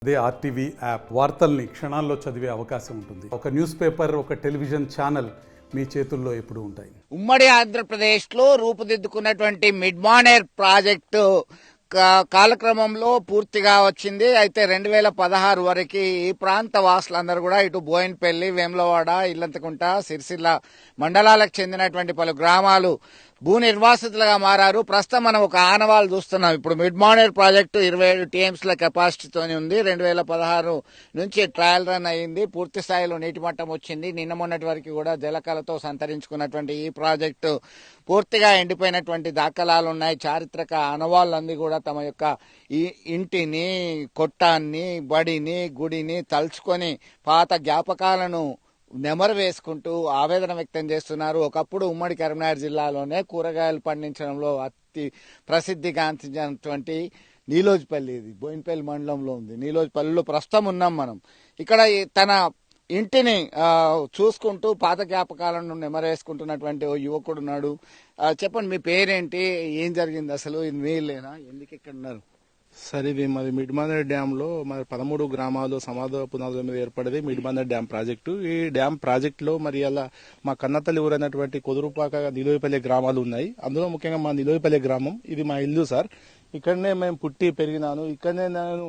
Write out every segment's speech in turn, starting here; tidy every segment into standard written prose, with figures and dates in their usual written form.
అదే RTV app వార్తల్ని క్షణాల్లో చదివే అవకాశం ఉంటుంది. ఒక న్యూస్ పేపర్, ఒక టెలివిజన్ ఛానల్ మీ చేతుల్లో ఎప్పుడూ ఉంటాయి. ఉమ్మడి ఆంధ్రప్రదేశ్లో రూపుదిద్దుకున్నటువంటి మిడ్ మానేర్ ప్రాజెక్టు కాలక్రమంలో పూర్తిగా వచ్చింది. అయితే 2016 వరకు ఈ ప్రాంత వాసులందరూ కూడా ఇటు బోయినపల్లి, వేములవాడ, ఇల్లంతకుంట, సిరిసిల్ల మండలాలకు చెందినటువంటి పలు గ్రామాలు భూ నిర్వాసితులుగా మారారు. ప్రస్తుతం మనం ఒక ఆనవాళ్ళు చూస్తున్నాం. ఇప్పుడు మిడ్ మానేర్ ప్రాజెక్టు 27 టీఎంసీల కెపాసిటీతోనే ఉంది. 2016 నుంచి ట్రయల్ రన్ అయ్యింది. పూర్తి స్థాయిలో నీటి మట్టం వచ్చింది. నిన్న మొన్నటి వరకు కూడా జలకలతో సంతరించుకున్నటువంటి ఈ ప్రాజెక్టు పూర్తిగా ఎండిపోయినటువంటి దాఖలాలు ఉన్నాయి. చారిత్రక ఆనవాళ్ళందరూ కూడా తమ యొక్క ఈ ఇంటిని, కొట్టాన్ని, బడిని, గుడిని తలుచుకొని పాత జ్ఞాపకాలను నెమరు వేసుకుంటూ ఆవేదన వ్యక్తం చేస్తున్నారు. ఒకప్పుడు ఉమ్మడి కరీంనగర్ జిల్లాలోనే కూరగాయలు పండించడంలో అతి ప్రసిద్ధిగాంచినటువంటి నీలోజిపల్లి, ఇది బోయినపల్లి మండలంలో ఉంది. నీలోజిపల్లిలో ప్రస్తుతం ఉన్నాం మనం. ఇక్కడ తన ఇంటిని చూసుకుంటూ పాత జ్ఞాపకాలను నెమరేసుకుంటున్నటువంటి ఓ యువకుడు ఉన్నాడు. చెప్పండి, మీ పేరేంటి, ఏం జరిగింది అసలు, ఇది మీలేనా, ఎందుకు ఇక్కడ ఉన్నారు? సార్, ఇది మరి మిడ్ మానేర్ డ్యామ్ లో మరి 13 గ్రామాలు సమాధ పునాదుల మీద ఏర్పడేది మిడ్ మానేర్ డ్యామ్ ప్రాజెక్టు. ఈ డ్యామ్ ప్రాజెక్ట్ లో మరి అలా మా కన్నతల్లి ఊరైనటువంటి కొదురుపాక, నిలోయపల్లి గ్రామాలు ఉన్నాయి. అందులో ముఖ్యంగా మా నిలోయపల్లి గ్రామం, ఇది మా ఇల్లు సార్. ఇక్కడనే మేము పుట్టి పెరిగినాను. ఇక్కడనే నేను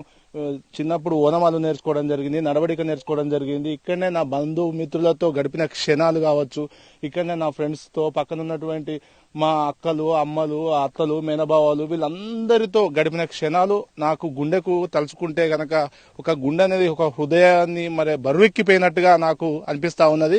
చిన్నప్పుడు ఓనమాలు నేర్చుకోవడం జరిగింది, నడవడిక నేర్చుకోవడం జరిగింది. ఇక్కడనే నా బంధు మిత్రులతో గడిపిన క్షణాలు కావచ్చు, ఇక్కడనే నా ఫ్రెండ్స్ తో, పక్కన ఉన్నటువంటి మా అక్కలు, అమ్మలు, అత్తలు, మేనబావాలు, వీళ్ళందరితో గడిపిన క్షణాలు నాకు గుండెకు తలుచుకుంటే గనక ఒక గుండె అనేది ఒక హృదయాన్ని మరి బరువెక్కిపోయినట్టుగా నాకు అనిపిస్తా ఉన్నది.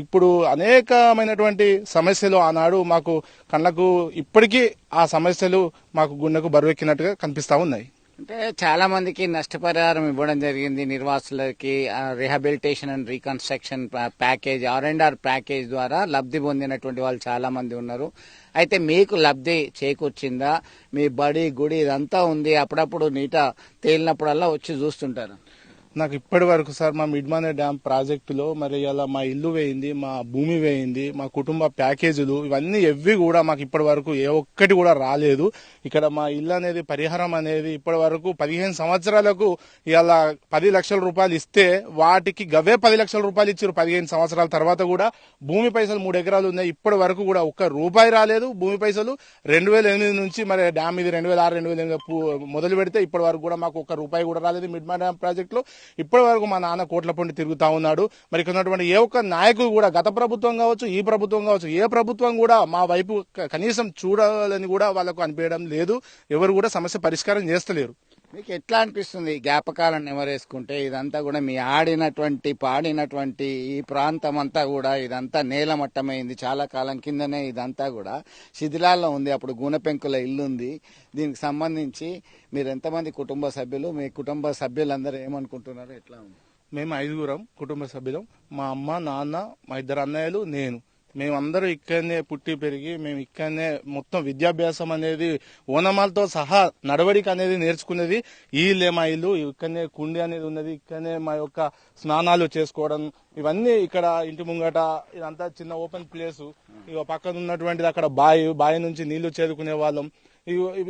ఇప్పుడు అనేకమైనటువంటి సమస్యలు ఆనాడు మాకు కళ్ళకు ఇప్పటికీ ఆ సమస్యలు మాకు గుండెకు బరువెక్కినట్టుగా కనిపిస్తా ఉన్నాయి. అంటే చాలా మందికి నష్టపరిహారం ఇవ్వడం జరిగింది. నిర్వాసులకి rehabilitation and reconstruction package, R&R package ద్వారా లబ్ధి పొందినటువంటి వాళ్ళు చాలా మంది ఉన్నారు. అయితే మీకు లబ్ధి చేకూర్చిందా? మీ బడి, గుడి ఇదంతా ఉంది, అప్పుడప్పుడు నీట తేలినప్పుడల్లా వచ్చి చూస్తుంటారు. నాకు ఇప్పటి వరకు సార్ మా మిడ్ మానేర్ డ్యామ్ ప్రాజెక్టులో మరి అలా మా ఇల్లు వేయింది, మా భూమి వేయింది, మా కుటుంబ ప్యాకేజీలు ఇవన్నీ ఎవ్వి కూడా మాకు ఇప్పటి వరకు ఏ ఒక్కటి కూడా రాలేదు. ఇక్కడ మా ఇల్లు అనేది పరిహారం అనేది ఇప్పటి వరకు 15 సంవత్సరాలకు ఇలా 10 లక్షల రూపాయలు ఇస్తే వాటికి గవే 10 లక్షల రూపాయలు ఇచ్చారు. 15 సంవత్సరాల తర్వాత కూడా భూమి పైసలు 3 ఎకరాలు ఉన్నాయి. ఇప్పటి వరకు కూడా ఒక్క రూపాయి రాలేదు. భూమి పైసలు 2008 నుంచి మరి డ్యామ్ ఇది 2006, 2008 మొదలు పెడితే ఇప్పటి వరకు కూడా మాకు ఒక్క రూపాయి కూడా రాలేదు. మిడ్ మానేర్ డ్యామ్ ప్రాజెక్ట్ లో ఇప్పటి వరకు మా నాన్న కోట్ల పొండి తిరుగుతా ఉన్నాడు. మరి ఇక్కడ ఉన్నటువంటి ఏ ఒక్క నాయకుడు కూడా, గత ప్రభుత్వం కావచ్చు, ఈ ప్రభుత్వం కావచ్చు, ఏ ప్రభుత్వం కూడా మా వైపు కనీసం చూడాలని కూడా వాళ్ళకు అనిపించడం లేదు. ఎవరు కూడా సమస్య పరిష్కారం చేస్తలేరు. మీకు ఎట్లా అనిపిస్తుంది జ్ఞాపకాలను నెమరేసుకుంటే? ఇదంతా కూడా మీ ఆడినటువంటి, పాడినటువంటి ఈ ప్రాంతం అంతా కూడా ఇదంతా నేలమట్టమైంది. చాలా కాలం కిందనే ఇదంతా కూడా శిథిలాల్లో ఉంది. అప్పుడు గూనెపెంకుల ఇల్లు ఉంది. దీనికి సంబంధించి మీరు ఎంతమంది కుటుంబ సభ్యులు, మీ కుటుంబ సభ్యులందరూ ఏమనుకుంటున్నారు, ఎట్లా ఉంది? మేము 5 కుటుంబ సభ్యులం. మా అమ్మ, నాన్న, మా 2 అన్నయ్యలు, నేను. మేమందరూ ఇక్కడనే పుట్టి పెరిగి మేము ఇక్కడనే మొత్తం విద్యాభ్యాసం అనేది ఓనమాలతో సహా నడవడిక అనేది నేర్చుకునేది ఇల్లే మా ఇల్లు. ఇక్కడనే కుండి అనేది ఉన్నది. ఇక్కడనే మా యొక్క స్నానాలు చేసుకోవడం ఇవన్నీ ఇక్కడ ఇంటి ముంగట ఇదంతా చిన్న ఓపెన్ ప్లేసు. ఇక పక్కన ఉన్నటువంటిది అక్కడ బావి నుంచి నీళ్లు చేరుకునే వాళ్ళం.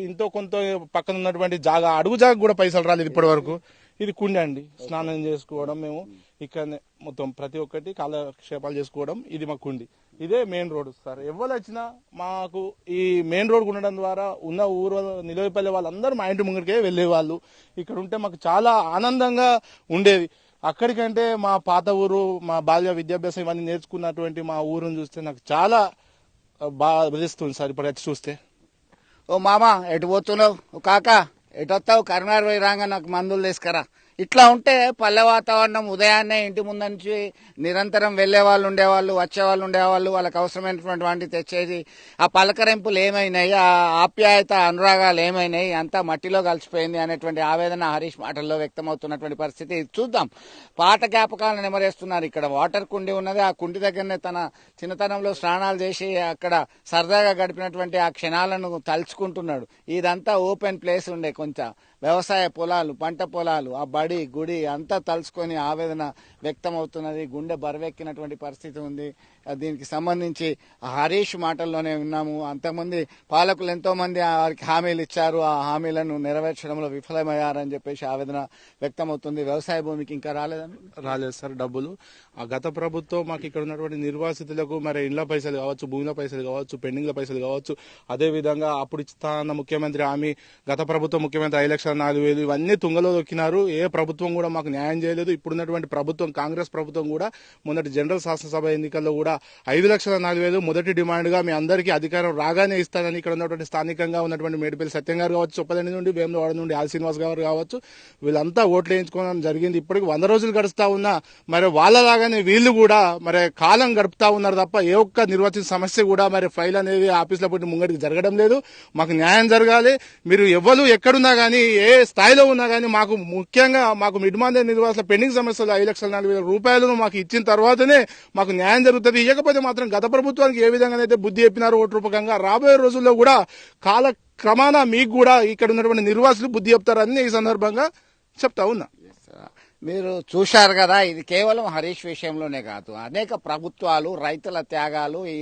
ఇంతో కొంత పక్కన ఉన్నటువంటి జాగా, అడుగు జాగా కూడా పైసలు రాలేదు ఇప్పటి వరకు. ఇది కుండి అండి, స్నానం చేసుకోవడం మేము ఇక్కడనే మొత్తం ప్రతి ఒక్కటి కాలక్షేపాలు చేసుకోవడం. ఇది మా కుండి. ఇదే మెయిన్ రోడ్ సార్. ఎవరు వచ్చినా మాకు ఈ మెయిన్ రోడ్ ఉండడం ద్వారా ఉన్న ఊరు నిలవపల్లి వాళ్ళందరూ మా ఇంటి ముంగడికే వెళ్లేవాళ్ళు. ఇక్కడ ఉంటే మాకు చాలా ఆనందంగా ఉండేది. అక్కడికంటే మా పాత ఊరు, మా బాల్య విద్యాభ్యాసం ఇవన్నీ నేర్చుకున్నటువంటి మా ఊరుని చూస్తే నాకు చాలా బాధిస్తుంది సార్ ఇప్పుడు వచ్చి చూస్తే. ఓ మామ, ఎటు పోతున్నావు? కాకా, ఎటు వస్తావు? కరీంనగర్ పోయి రాగా నాకు మందులు తీసుకురా. ఇట్లా ఉంటే పల్లె వాతావరణం, ఉదయాన్నే ఇంటి ముందు నుంచి నిరంతరం వెళ్లే వాళ్ళు ఉండేవాళ్ళు, వచ్చేవాళ్ళు ఉండేవాళ్ళు, వాళ్ళకి అవసరమైనటువంటి వాటిని తెచ్చేది. ఆ పలకరింపులు ఏమైనాయి, ఆ ఆప్యాయత, అనురాగాలు ఏమైనాయి, అంతా మట్టిలో కలిసిపోయింది అనేటువంటి ఆవేదన హరీష్ మాటల్లో వ్యక్తమవుతున్నటువంటి పరిస్థితి. చూద్దాం, పాత జ్ఞాపకాలను నెమరేస్తున్నారు. ఇక్కడ వాటర్ కుండి ఉన్నది. ఆ కుండి దగ్గరనే తన చిన్నతనంలో స్నానాలు చేసి అక్కడ సరదాగా గడిపినటువంటి ఆ క్షణాలను తలుచుకుంటున్నాడు. ఇదంతా ఓపెన్ ప్లేస్ ఉండే కొంచెం వ్యవసాయ పొలాలు, పంట పొలాలు, ఆ బడి గుడి అంతా తలుచుకొని ఆవేదన వ్యక్తం అవుతున్నది. గుండె బరువెక్కినటువంటి పరిస్థితి ఉంది. దీనికి సంబంధించి హరీష్ మాటల్లోనే విన్నాము. అంతకుమంది పాలకులు ఎంతో మంది వారికి హామీలు ఇచ్చారు, ఆ హామీలను నెరవేర్చడంలో విఫలమయ్యారని చెప్పేసి ఆవేదన వ్యక్తం అవుతుంది. వ్యవసాయ భూమికి ఇంకా రాలేదని రాలేదు సార్ డబ్బులు. ఆ గత ప్రభుత్వం మాకు ఇక్కడ ఉన్నటువంటి నిర్వాసితులకు మరి ఇండ్ల పైసలు కావచ్చు, భూమిల పైసలు కావచ్చు, పెండింగ్ల పైసలు కావచ్చు, అదే విధంగా అప్పుడు ఇస్తానన్న ముఖ్యమంత్రి హామీ, గత ప్రభుత్వం ముఖ్యమంత్రి 5,04,000 ఇవన్నీ తుంగలో దొక్కినారు. ఏ ప్రభుత్వం కూడా మాకు న్యాయం చేయలేదు. ఇప్పుడున్నటువంటి ప్రభుత్వం, కాంగ్రెస్ ప్రభుత్వం కూడా మొన్నటి జనరల్ శాసనసభ ఎన్నికల్లో కూడా 5,04,000 మొదటి డిమాండ్ గా మీ అందరికీ అధికారం రాగానే ఇస్తానని ఇక్కడ ఉన్నటువంటి స్థానికంగా ఉన్నటువంటి మేడిపల్లి సత్యం గారు కావచ్చు, చొప్పదండి నుండి వేములవాడ నుండి ఆల్ శ్రీనివాస్ గారు కావచ్చు, వీళ్ళంతా ఓట్లు వేయించుకోవడం జరిగింది. ఇప్పటికి 100 రోజులు గడుస్తా ఉన్నా మరి వాళ్ళలాగానే వీళ్ళు కూడా మరి కాలం గడుపుతా ఉన్నారు తప్ప ఏ ఒక్క నిర్వచించిన సమస్య కూడా మరి ఫైల్ అనేది ఆఫీసులో పెట్టి ముంగడికి జరగడం లేదు. మాకు న్యాయం జరగాలి. మీరు ఎవరు ఎక్కడున్నా కానీ, ఏ స్థాయిలో ఉన్నా కానీ, మాకు ముఖ్యంగా మాకు మిడ్ మాందే నిర్వాసుల పెండింగ్ సమస్యలు 5,04,000 రూపాయలను మాకు ఇచ్చిన తర్వాతనే మాకు న్యాయం జరుగుతుంది. ఇవ్వకపోతే మాత్రం గత ప్రభుత్వానికి ఏ విధంగానైతే బుద్ధి చెప్పినారో ఓటు రూపకంగా రాబోయే రోజుల్లో కూడా కాలక్రమాన మీకు కూడా ఇక్కడ ఉన్నటువంటి నిర్వాసులు బుద్ధి చెప్తారని ఈ సందర్భంగా చెప్తా ఉన్నా. మీరు చూశారు కదా, ఇది కేవలం హరీష్ విషయంలోనే కాదు, అనేక ప్రభుత్వాలు రైతుల త్యాగాలు ఈ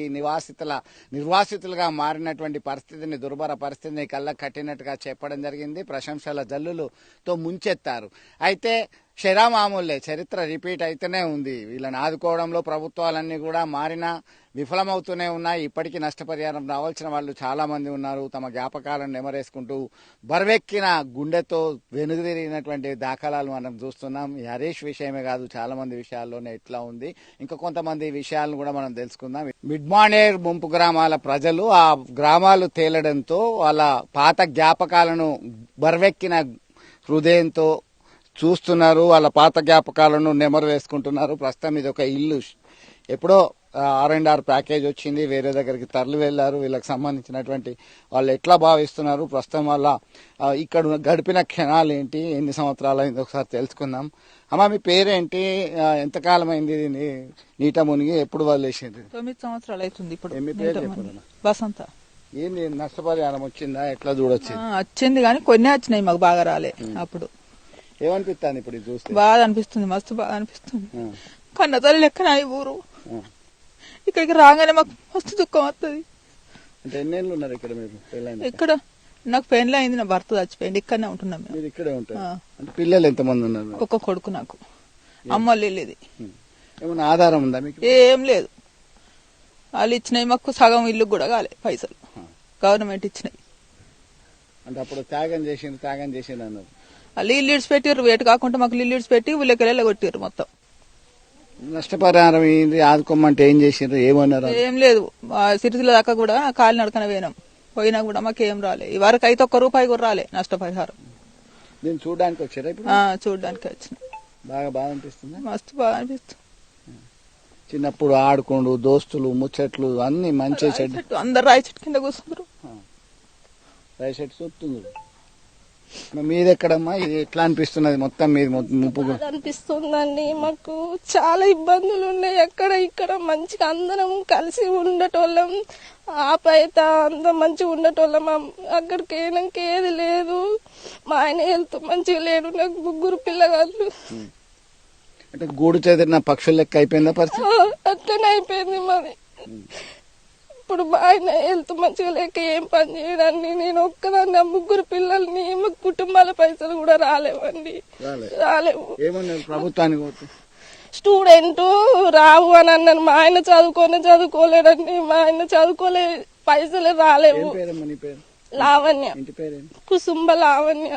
నిర్వాసితులుగా మారినటువంటి పరిస్థితిని, దుర్భర పరిస్థితిని కళ్ళ కట్టినట్టుగా చెప్పడం జరిగింది. ప్రశంసల జల్లులతో ముంచెత్తారు. అయితే శరామామూలే, చరిత్ర రిపీట్ అయితేనే ఉంది. వీళ్ళని ఆదుకోవడంలో ప్రభుత్వాలన్నీ కూడా మారినా విఫలమవుతూనే ఉన్నాయి. ఇప్పటికీ నష్టపరిహారం రావాల్సిన వాళ్ళు చాలా మంది ఉన్నారు. తమ జ్ఞాపకాలను నెమరేసుకుంటూ బరువెక్కిన గుండెతో వెనుదిరిగినటువంటి దాఖలాలు మనం చూస్తున్నాం. ఈ హరీష్ విషయమే కాదు, చాలా మంది విషయాల్లోనే ఇట్లా ఉంది. ఇంకా కొంతమంది విషయాలను కూడా మనం తెలుసుకుందాం. మిడ్మానేర్ ముంపు గ్రామాల ప్రజలు ఆ గ్రామాలు తేలడంతో వాళ్ళ పాత జ్ఞాపకాలను బరువెక్కిన హృదయంతో చూస్తున్నారు. వాళ్ళ పాత జ్ఞాపకాలను నెమరు వేసుకుంటున్నారు. ప్రస్తుతం ఇది ఒక ఇల్లు. ఎప్పుడో R&R ప్యాకేజ్ వచ్చింది, వేరే దగ్గరికి తరలి వెళ్లారు. వీళ్ళకి సంబంధించినటువంటి వాళ్ళు ఎట్లా భావిస్తున్నారు, ప్రస్తుతం వాళ్ళ ఇక్కడ గడిపిన క్షణాలు ఏంటి, ఎన్ని సంవత్సరాలు అయింది ఒకసారి తెలుసుకుందాం. అమ్మా, మీ పేరేంటి, ఎంతకాలం అయింది నీట మునిగి, ఎప్పుడు వదిలేసింది? 9 సంవత్సరాలు అవుతుంది ఇప్పుడు. మీ పేరు చెప్పండి. బసంత. ఏంది నష్టపరిహారం వచ్చిందా, ఎట్లా చూడొచ్చు? వచ్చింది కానీ కొన్ని వచ్చినాయి, మాకు బాగా రాలే. అప్పుడు ఏమనిపిస్తుంది ఇప్పుడు చూస్తే? బాగా అనిపిస్తుంది, మస్తు బాగా అనిపిస్తుంది. కన్న తల్లి లెక్కన ఈ ఊరు. ఇక్కడికి రాగానే మాకు మస్తు దుఃఖం వస్తుంది. అంటే ఎన్నేళ్ళు ఉన్నారు ఇక్కడ మీరు? ఇక్కడ నాకు పెళ్లి అయింది, నా భర్త చచ్చిపోయింది. ఇక్కడనే ఉంటున్నాం మేము. ఇక్కడే ఉంటారు. అంటే పిల్లలు ఎంతమంది ఉన్నారు? ఒక కొడుకు నాకు. అమ్మ లేదు. ఏమన్నా ఆధారం ఉందా మీకు? ఏం లేదు. వాళ్ళు ఇచ్చినాయి మాకు సగం ఇల్లు కూడా కాలే పైసలు, గవర్నమెంట్ ఇచ్చినాయి. అంటే అప్పుడు త్యాగం చేసింది అన్నారు. వాళ్ళు ఇల్లు ఇడిచిపెట్టారు, వేటు కాకుండా మాకు ఇల్లు ఇడిచిపెట్టి ఊళ్ళకి కొట్టారు మొత్తం. నష్టపరిహారం ఏంటి, ఆదుకోమంటే ఏం చేసిండ్రు, ఏమన్నారు? ఏం లేదు. సిరిసిల్ల దాకా కూడా కాలి నడకన పోయినా కూడా మాకేం రాలే. ఈ వరకు అయితే ₹1 కూడా రాలే నష్టపరిహారం. దీన్ని చూడడానికి వచ్చారా ఇప్పుడు? చూడడానికి వచ్చిన. బాగా అనిపిస్తుంది. మస్తు బాగా అనిపిస్తుంది. చిన్నప్పుడు ఆడుకోండు, దోస్తులు, ముచ్చట్లు అన్ని మంచి చెడ్డ, అందరు రాయి చెట్టు కింద కూర్చుంటారు. రాయి చెట్టు చూస్తుంది. మీది ఎక్కడమ్మా, ఇది ఎట్లా అనిపిస్తున్నది? మొత్తం మీది ముప్పు అనిపిస్తుందండి. మాకు చాలా ఇబ్బందులు ఉన్నాయి. అక్కడ ఇక్కడ మంచిగా అందరం కలిసి ఉండటోళ్ళం, ఆపైత అందరం మంచిగా ఉండటోళ్ళం. అక్కడికి వెళ్ళాక ఏది లేదు. మా ఆయన హెల్త్ మంచిగా లేడు. నాకు 3 పిల్లగాళ్ళు. అంటే గూడు చెదిరిన పక్షుల లెక్క అయిపోయిందా పరిస్థితి? అట్లనే అయిపోయింది మాది. ఇప్పుడు మా ఆయన హెల్త్ మంచిగా లేక ఏం పని చేయడండి. నేను ఒక్కదాన్ని, 3 పిల్లల్ని, మా కుటుంబాల పైసలు కూడా రాలేవండి. రాలేవు. ప్రభుత్వానికి స్టూడెంట్ రావు అని అన్నాను. మా ఆయన చదువుకోలేడండి. మా ఆయన చదువుకోలే, పైసలే రాలేవు. లావణ్య, కుసుంబ లావణ్య.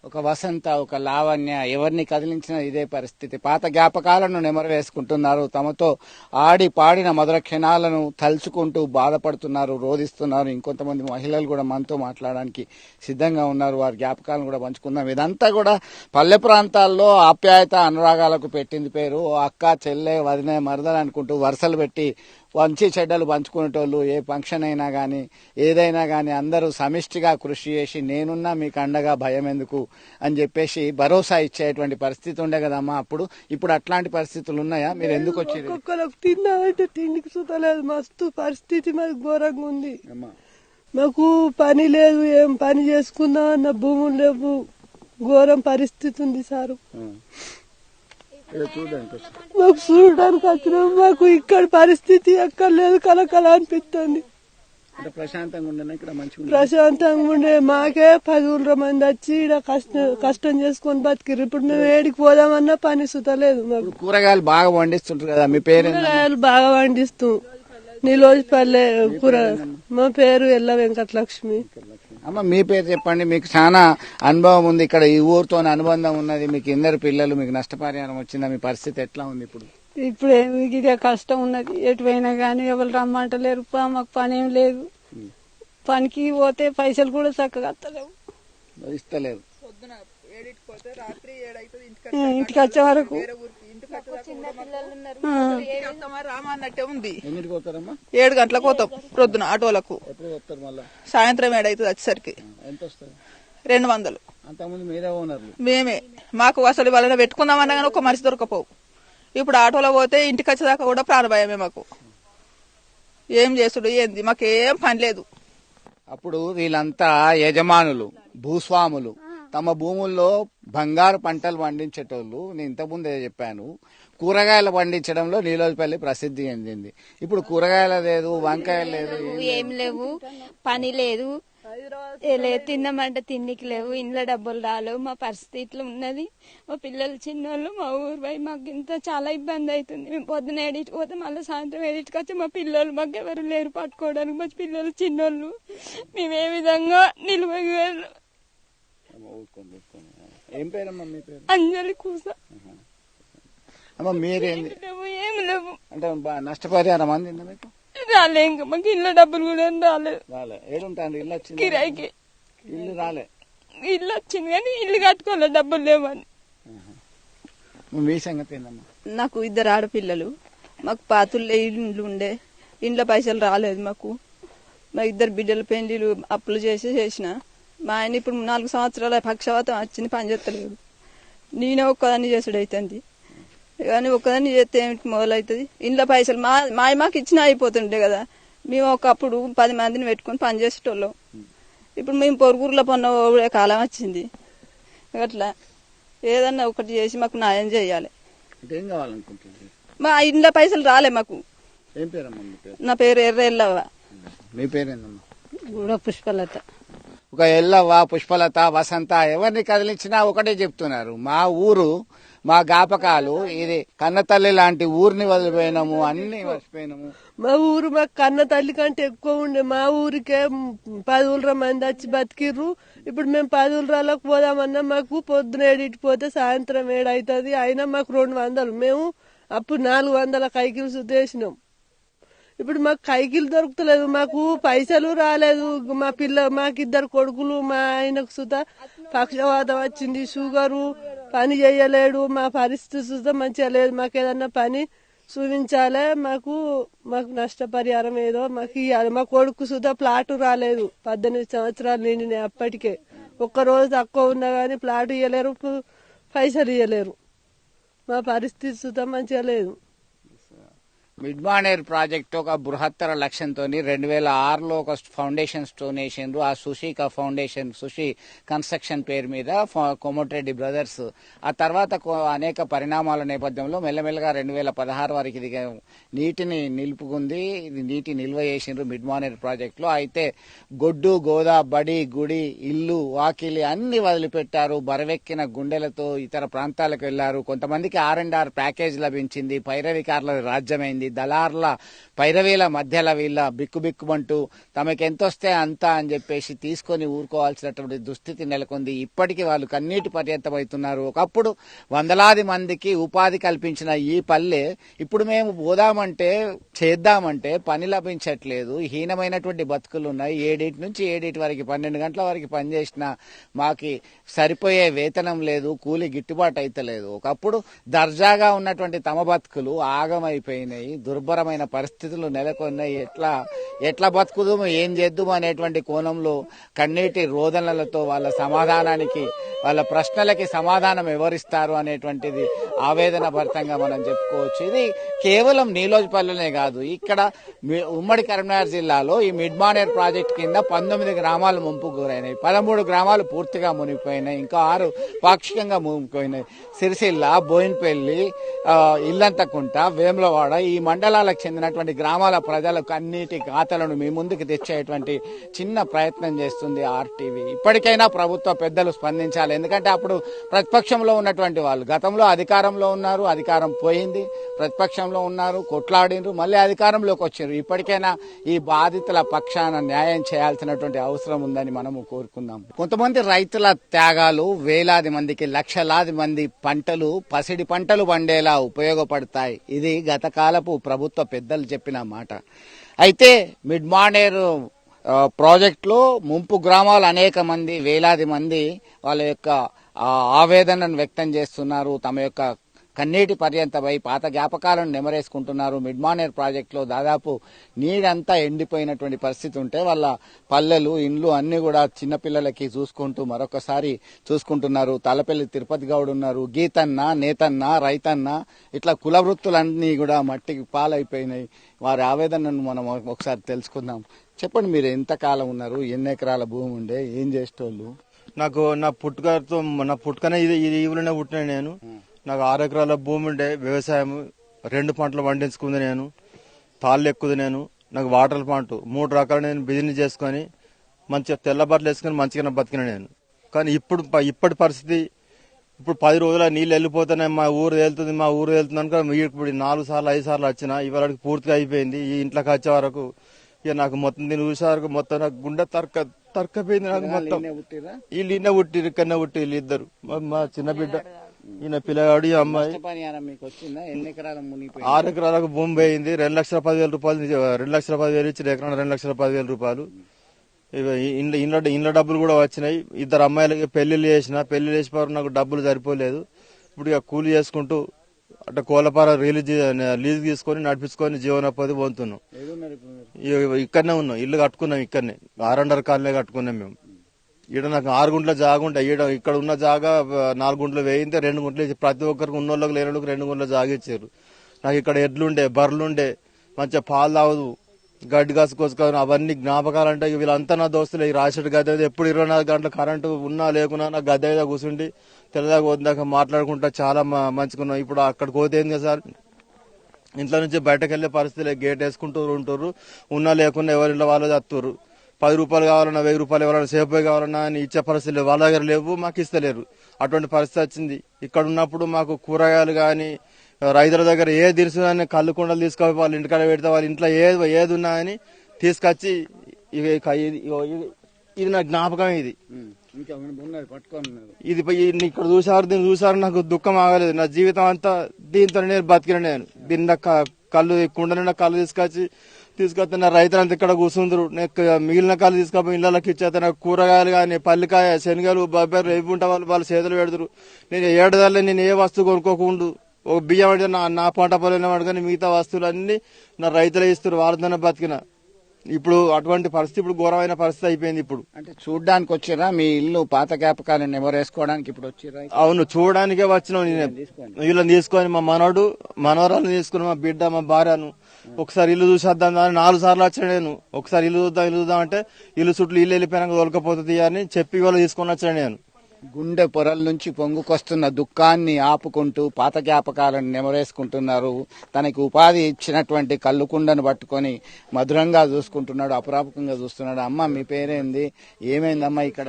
ఒక వసంత, ఒక లావణ్య, ఎవరిని కదిలించినా ఇదే పరిస్థితి. పాత జ్ఞాపకాలను నెమరు వేసుకుంటున్నారు. తమతో ఆడి పాడిన మధుర క్షణాలను తలుచుకుంటూ బాధపడుతున్నారు, రోధిస్తున్నారు. ఇంకొంతమంది మహిళలు కూడా మనతో మాట్లాడడానికి సిద్ధంగా ఉన్నారు. వారి జ్ఞాపకాలను కూడా పంచుకుందాం. ఇదంతా కూడా పల్లె ప్రాంతాల్లో ఆప్యాయత, అనురాగాలకు పెట్టింది పేరు. అక్క, చెల్లె, వదిన, మరదలు అనుకుంటూ వరుసలు పెట్టి మంచి చెడ్డలు పంచుకునేటోళ్ళు. ఏ ఫంక్షన్ అయినా కానీ, ఏదైనా కానీ అందరూ సమిష్టిగా కృషి చేసి నేనున్నా మీకు అండగా, భయం ఎందుకు అని చెప్పేసి భరోసా ఇచ్చేటువంటి పరిస్థితి ఉండే కదమ్మా అప్పుడు. ఇప్పుడు అట్లాంటి పరిస్థితులు ఉన్నాయా? మీరు ఎందుకు వచ్చారు? తిన్నామంటే తిండికి సుతలేదు. మస్తు పరిస్థితి మాది ఘోరంగా ఉంది. మాకు పని లేదు, ఏం పని చేసుకుందాం అన్న భూములు లేవు, ఘోరం పరిస్థితి ఉంది సారు. మాకు చూడడానికి వచ్చినాం, మాకు ఇక్కడ పరిస్థితి ఎక్కడ లేదు, కలకల అనిపిస్తుంది. ప్రశాంతంగా ఉండే మాకే 10 మంది వచ్చి ఇక్కడ కష్టం చేసుకొని బతికిరు. ఇప్పుడు మేము ఏడికి పోదామన్నా పని సుతలేదు. మాకు కూరగాయలు బాగా పండిస్తుంటారు కదా, మీ పేరు కూరగాయలు బాగా పండిస్తాం. నిలోజపల్లె కూర. మా పేరు ఎల్ల వెంకటలక్ష్మి. అమ్మ మీ పేరు చెప్పండి. మీకు చాలా అనుభవం ఉంది, ఇక్కడ ఈ ఊరితో అనుబంధం ఉన్నది, మీకు 2 పిల్లలు, మీకు నష్టపరిహారం వచ్చిందా, మీ పరిస్థితి ఎట్లా ఉంది ఇప్పుడు? ఇప్పుడు ఇదే కష్టం ఉన్నది. ఎటువైనా గానీ ఎవరు రమ్మంటలేరు, మాకు పని ఏం లేదు. పనికి పోతే పైసలు కూడా చక్కగా వస్తలేవు, ఇస్తలేదు. ఇంటికి వచ్చే వరకు రామన్నట్టే ఉంది. ఎన్నింటికి పోతారమ్మా? 7 గంటలకు పోతాం ప్రొద్దున ఆటోలకు, ఎప్పుడు వస్తారు మళ్ళా? సాయంత్రం 7 అవుతుంది వచ్చేసరికి. ఎంత వస్తారు? 200. అంతకుముందు మీరే ఓనర్లు? మేమే. మాకు అసలు వాళ్ళని పెట్టుకుందామన్నా కానీ ఒక మనిషి దొరకపోవు. ఇప్పుడు ఆటోలో పోతే ఇంటికి వచ్చేదాకా కూడా ప్రాణభయమే మాకు. ఏం చేసుడు ఏంది, మాకేం పని లేదు. అప్పుడు వీళ్ళంతా యజమానులు, భూస్వాములు, తమ భూముల్లో బంగారు పంటలు పండించేటోళ్ళు. నేను ఇంతకుముందే చెప్పాను, కూరగాయలు పండించడంలో నీలోజపల్లి ప్రసిద్ధి చెందింది. ఇప్పుడు కూరగాయలు లేదు, వంకాయలు లేదు, ఏం లేవు, పని లేదు, తిన్నామంటే తిండికి లేవు, ఇంట్లో డబ్బులు రాలేవు. మా పరిస్థితి ఇట్లా ఉన్నది. మా పిల్లలు చిన్నోళ్ళు, మా ఊరు పోయి మాకు ఇంత చాలా ఇబ్బంది అవుతుంది. మేము పొద్దున 7కి పోతే మళ్ళీ సాయంత్రం 7కి వచ్చి మా పిల్లలు మాకు ఎవరు లేరు పట్టుకోవడానికి. మా పిల్లలు చిన్నోళ్ళు, మేము ఏ విధంగా నిలవగలరు? ఏం పేరమ్మా మీ పేరు? అంజలి కూస. అమ్మ మీరేంది ఏమి లేవు అంటే నష్టపరిహారం అందిందా మీకు? రాలే, ఇంకా మాకు ఇళ్ళ డబ్బులు కూడా రాలేదు. రాలే. ఏడుంటాండి? ఇల్లు వచ్చింది? కిరాయికి ఇల్లు రాలే. ఇల్లు వచ్చింది కానీ ఇల్లు కట్టుకోలే, డబ్బులు లేవని. మీ సంగతి ఏందమ్మా? నాకు 2 ఆడపిల్లలు, మాకు పాతుల్లో ఇల్లు ఉండే, ఇంట్లో పైసలు రాలేదు మాకు. మా 2 బిడ్డల పెళ్లిలు అప్పులు చేసిన. మా ఆయన ఇప్పుడు 4 సంవత్సరాల పక్షవాతం వచ్చింది, పని చేస్తలేడు. నేనే ఒక్కదాన్ని చేసుడు అవుతుంది కానీ ఒక్కదాన్ని చేస్తే ఏమిటి మొదలవుతుంది? ఇంట్లో పైసలు మాకు ఇచ్చినా అయిపోతుండే కదా. మేము ఒకప్పుడు 10 మందిని పెట్టుకుని పని చేసేటోళ్ళం. ఇప్పుడు మేము పొరుగురులో పన్న కాలం వచ్చింది. అట్లా ఏదన్నా ఒకటి చేసి మాకు న్యాయం చేయాలి. ఏం కావాలనుకుంటుంది? మా ఇంట్లో పైసలు రాలే మాకు. ఏం పేరమ్మా మీ పేరు? నా పేరు ఎర్రెల్లవ్వ. మీ పేరేందమ్మా? కూడా పుష్పలత. ఒక ఎల్లవ్వ, పుష్పలత, వసంత ఎవరిని కదిలించినా ఒకటే చెప్తున్నారు, మా ఊరు, మా జ్ఞాపకాలు, ఇది కన్నతల్లి లాంటి ఊరిని వదిలిపోయినాము, అన్ని మర్చిపోయినాము. మా ఊరు మాకు కన్న తల్లి కంటే ఎక్కువ ఉండే. మా ఊరికే 10 మంది వచ్చి బతికిర్రు. ఇప్పుడు మేము 10 పోదామన్నా మాకు పొద్దున 7కి పోతే సాయంత్రం 7 అవుతుంది. అయినా మాకు 200. మేము అప్పుడు 400 కైకిలు సుద్దేసినాం. ఇప్పుడు మాకు కైకిలు దొరుకుతలేదు, మాకు పైసలు రాలేదు. మాకు 2 కొడుకులు, మా ఆయనకు సుత పక్షవాతం వచ్చింది, షుగరు, పని చేయలేడు. మా పరిస్థితి సుత మంచిగా లేదు. మాకు ఏదన్నా పని చూపించాలి, మాకు నష్టపరిహారం ఏదో మాకు ఇవ్వాలి. మా కొడుకు సుత ప్లాటు రాలేదు, 18 సంవత్సరాలు నిండినాయి అప్పటికే. ఒక్కరోజు తక్కువ ఉన్నా గానీ ప్లాట్ ఇవ్వలేరు, పైసలు ఇవ్వలేరు. మా పరిస్థితి సుత మంచిగా లేదు. మిడ్మానేర్ ప్రాజెక్టు ఒక బృహత్తర లక్ష్యంతో 2006లో ఒక ఫౌండేషన్ స్టోన్ వేసిండ్రు. ఆ సుషిక ఫౌండేషన్, సుషి కన్స్ట్రక్షన్ పేరు మీద కోమటిరెడ్డి బ్రదర్స్. ఆ తర్వాత అనేక పరిణామాల నేపథ్యంలో మెల్లమెల్లగా 2016 వరకు ఇది నీటిని నిలుపుకుంది. ఇది నీటి నిల్వ చేసిండ్రు మిడ్మానేర్ ప్రాజెక్టులో. అయితే గొడ్డు, గోదా, బడి, గుడి, ఇల్లు, వాకిలి అన్ని వదిలిపెట్టారు. బరవెక్కిన గుండెలతో ఇతర ప్రాంతాలకు వెళ్లారు. కొంతమందికి R&R ప్యాకేజ్ లభించింది. పైరవికారుల రాజ్యమైంది. దళార్ల పైరవీల మధ్యలో వీళ్ళ బిక్కుబిక్కుమంటూ తమకెంతొస్తే అంత అని చెప్పేసి తీసుకొని ఊరుకోవాల్సినటువంటి దుస్థితి నెలకొంది. ఇప్పటికీ వాళ్ళు కన్నీటి పర్యంతమవుతున్నారు. ఒకప్పుడు వందలాది మందికి ఉపాధి కల్పించిన ఈ పల్లె ఇప్పుడు మేము పోదామంటే చేద్దామంటే పని లభించట్లేదు. హీనమైనటువంటి బతుకులు ఉన్నాయి. 7 నుంచి 7 వరకు 12 గంటల వరకు పనిచేసినా మాకి సరిపోయే వేతనం లేదు, కూలి గిట్టుబాటు అయితలేదు. ఒకప్పుడు దర్జాగా ఉన్నటువంటి తమ బతుకులు ఆగమైపోయినాయి. దుర్భరమైన పరిస్థితులు నెలకొన్నాయి. ఎట్లా బతుకుదాము, ఏం చేద్దాము అనేటువంటి కోణంలో కన్నీటి రోదనలతో వాళ్ళ సమాధానానికి, వాళ్ళ ప్రశ్నలకి సమాధానం ఎవరిస్తారు అనేటువంటిది ఆవేదన భరితంగా మనం చెప్పుకోవచ్చు. ఇది కేవలం నీలోజపల్లినే కాదు, ఇక్కడ ఉమ్మడి కరీంనగర్ జిల్లాలో ఈ మిడ్ మానేర్ ప్రాజెక్ట్ కింద 19 గ్రామాలు ముంపు గురైనాయి, 13 గ్రామాలు పూర్తిగా మునిగిపోయినాయి, ఇంకా 6 పాక్షికంగా మునిగిపోయినాయి. సిరిసిల్ల, బోయిన్పల్లి, ఇల్లంతకుంట, వేములవాడ ఈ మండలాలకు చెందినటువంటి గ్రామాల ప్రజలకు అన్నిటి ఖాతాలను మీ ముందుకు తెచ్చేటువంటి చిన్న ప్రయత్నం చేస్తుంది ఆర్టీవీ. ఇప్పటికైనా ప్రభుత్వ పెద్దలు స్పందించాలి. ఎందుకంటే అప్పుడు ప్రతిపక్షంలో ఉన్నటువంటి వాళ్ళు గతంలో అధికారంలో ఉన్నారు, అధికారం పోయింది, ప్రతిపక్షంలో ఉన్నారు, కొట్లాడినరు, మళ్ళీ అధికారంలోకి వచ్చారు. ఇప్పటికైనా ఈ బాధితుల పక్షాన న్యాయం చేయాల్సినటువంటి అవసరం ఉందని మనము కోరుకుందాం. కొంతమంది రైతుల త్యాగాలు వేలాది మందికి, లక్షలాది మంది పంటలు పసిడి పంటలు పండేలా ఉపయోగపడతాయి. ఇది గత కాలపు ప్రభుత్వ పెద్దలు చెప్పిన మాట. అయితే మిడ్ మానేరు ప్రాజెక్టులో ముంపు గ్రామాలు అనేక మంది, వేలాది మంది వాళ్ళ యొక్క ఆవేదనను వ్యక్తం చేస్తున్నారు. తమ యొక్క కన్నీటి పర్యంతమై పాత జ్ఞాపకాలను నెమరేసుకుంటున్నారు. మిడ్ మానేర్ ప్రాజెక్టులో దాదాపు నీరంతా ఎండిపోయినటువంటి పరిస్థితి ఉంటే వాళ్ళ పల్లెలు, ఇండ్లు అన్ని కూడా చిన్నపిల్లలకి చూసుకుంటూ మరొకసారి చూసుకుంటున్నారు. తలపల్లి తిరుపతి గౌడ్ ఉన్నారు, గీతన్న, నేతన్న, రైతన్న, ఇట్లా కుల వృత్తులన్నీ కూడా మట్టికి పాలైపోయినాయి. వారి ఆవేదనను మనం ఒకసారి తెలుసుకుందాం. చెప్పండి, మీరు ఎంతకాలం ఉన్నారు, ఎన్ని ఎకరాల భూమి ఉండే, ఏం చేసేటోళ్ళు? నాకు నా పుట్టుకనే ఇది ఊరిలోనే పుట్టిన నేను. నాకు 6 ఎకరాల భూమి ఉండే, వ్యవసాయం 2 పంటలు పండించుకుంది నేను, తాళ్ళు ఎక్కుది నేను. నాకు వాటర్ ప్లాంట్ 3 రకాలు నేను బిజినెస్ చేసుకుని మంచిగా తెల్ల బట్టలు వేసుకుని మంచిగా బతికిన నేను. కానీ ఇప్పటి పరిస్థితి, ఇప్పుడు 10 రోజుల నీళ్ళు వెళ్ళిపోతున్నాయి, మా ఊరు వెళ్తుంది అనుకో. ఇప్పుడు 4 సార్లు 5 సార్లు వచ్చినా ఇవాళకి పూర్తిగా అయిపోయింది. ఈ ఇంట్లోకి వచ్చే వరకు ఇక నాకు మొత్తం దీన్ని చూసేవరకు మొత్తం నాకు గుండె తరకపోయింది. నాకు మొత్తం వీళ్ళు ఈయన పుట్టిరు, ఇక్కడనే పుట్టి వీళ్ళు ఇద్దరు, మా చిన్న బిడ్డ, ఈయన పిల్లగాడు, ఈ అమ్మాయి. 6 ఎకరాలకు భూమి పోయింది. 2,10,000 రూపాయలు, 2,10,000 ఇచ్చి ఎకరా 2,10,000 రూపాయలు. ఇండ్ల డబ్బులు కూడా వచ్చినాయి. 2 అమ్మాయిలకి పెళ్లిళ్ళు చేసిన నాకు డబ్బులు సరిపోలేదు. ఇప్పుడు ఇక కూలి చేసుకుంటూ అట్లా కోలపార లీజ్ తీసుకొని నడిపించుకొని జీవనోపాధి పొందుతున్నాం. ఇక్కడనే ఉన్నాం, ఇల్లు కట్టుకున్నాం, ఇక్కడనే 6 కాలనీ కట్టుకున్నాం మేము. ఈడ నాకు 6 గుంటల జాగా ఉంటా. ఇక్కడ ఉన్న జాగా 4 గుంటలు వేయిందే, 2 గుంటలు ప్రతి ఒక్కరికి ఉన్నోళ్ళకి లేనోళ్ళకి 2 గుంటల జాగా ఇచ్చారు. నాకు ఇక్కడ ఎడ్లుండే, బర్రెలుండే, మంచిగా పాలు తాగదు, గడ్డి కాసుకొచ్చుకోవాలి. అవన్నీ జ్ఞాపకాలు అంటే వీళ్ళంతా నా దోస్తులే. ఈ రాసేటి గద్దె ఎప్పుడు 24 గంటల కరెంటు ఉన్నా లేకున్నా నా గద్దె మీద కూర్చుండి తెల్లదాకా వద్దాక మాట్లాడుకుంటా చాలా మంచుకున్నాం. ఇప్పుడు అక్కడికి పోతే ఏంది సార్, ఇంట్లో నుంచి బయటకు వెళ్లే పరిస్థితి, గేట్ వేసుకుంటూ ఉంటుర్రు, ఉన్నా లేకున్నా ఎవరింట్లో వాళ్ళు చత్తుర్రు. 10 రూపాయలు కావాలన్నా, 1000 రూపాయలు ఎవరైనా సేపు కావాలన్నా అని ఇచ్చే పరిస్థితి వాళ్ళ దగ్గర లేవు, మాకు ఇస్తలేరు. అటువంటి పరిస్థితి వచ్చింది. ఇక్కడ ఉన్నప్పుడు మాకు కూరగాయలు గాని, రైతుల దగ్గర ఏ దినుసు కళ్ళు కుండలు తీసుకొని వాళ్ళ ఇంటికాడ పెడితే వాళ్ళ ఇంట్లో ఏది ఉన్నా అని తీసుకొచ్చి ఇది నా జ్ఞాపకం. ఇది ఇక్కడ దీన్ని చూసారు, నాకు దుఃఖం ఆగలేదు. నా జీవితం అంతా దీంతో నేను బతికిన. నేను దీని కళ్ళు కుండ నిండా కళ్ళు తీసుకొస్తే నా రైతులంతా ఇక్కడ కూర్చుందరు. మిగిలిన కళ్ళు తీసుకపోయి ఇళ్లకి ఇచ్చేస్తే నాకు కూరగాయలు కానీ, పల్లికాయ, శనగలు, బొబ్బర్లు ఏవి ఉంటే వాళ్ళు చేతులు పెడతారు. నేను ఏడాదిలో నేను ఏ వస్తువు కొనుక్కోకుండా ఒక బియ్యం అంటే నా పంట పొలం కానీ మిగతా వస్తువులన్నీ నా రైతులే ఇస్తారు, వాళ్ళతోనే బతికిన. ఇప్పుడు అటువంటి పరిస్థితి, ఇప్పుడు ఘోరమైన పరిస్థితి అయిపోయింది. ఇప్పుడు అంటే చూడడానికి వచ్చిరా, మీ ఇల్లు పాత జ్ఞాపకాలను నెమరేసుకోవడానికి ఇప్పుడు వచ్చిరా? అవును, చూడడానికే వచ్చినాం. వీళ్ళని తీసుకొని మా మనవరాలను తీసుకుని, మా బిడ్డ, మా భార్యను ఒకసారి ఇల్లు చూసేద్దాం అని 4 సార్లు వచ్చాను నేను. ఒకసారి ఇల్లు చూద్దాం అంటే ఇల్లు చుట్టూ ఇల్లు వెళ్ళిపోయినాక దొరకపోతుంది అని చెప్పి వాళ్ళు తీసుకొని వచ్చాను నేను. గుండె పొరల నుంచి పొంగుకొస్తున్న దుఃఖాన్ని ఆపుకుంటూ పాత జ్ఞాపకాలను నెమరేసుకుంటున్నారు. తనకి ఉపాధి ఇచ్చినటువంటి కళ్ళుకుండను పట్టుకొని మధురంగా చూసుకుంటున్నాడు, అపురాపకంగా చూస్తున్నాడు. అమ్మ, మీ పేరేంది, ఏమైందమ్మా? ఇక్కడ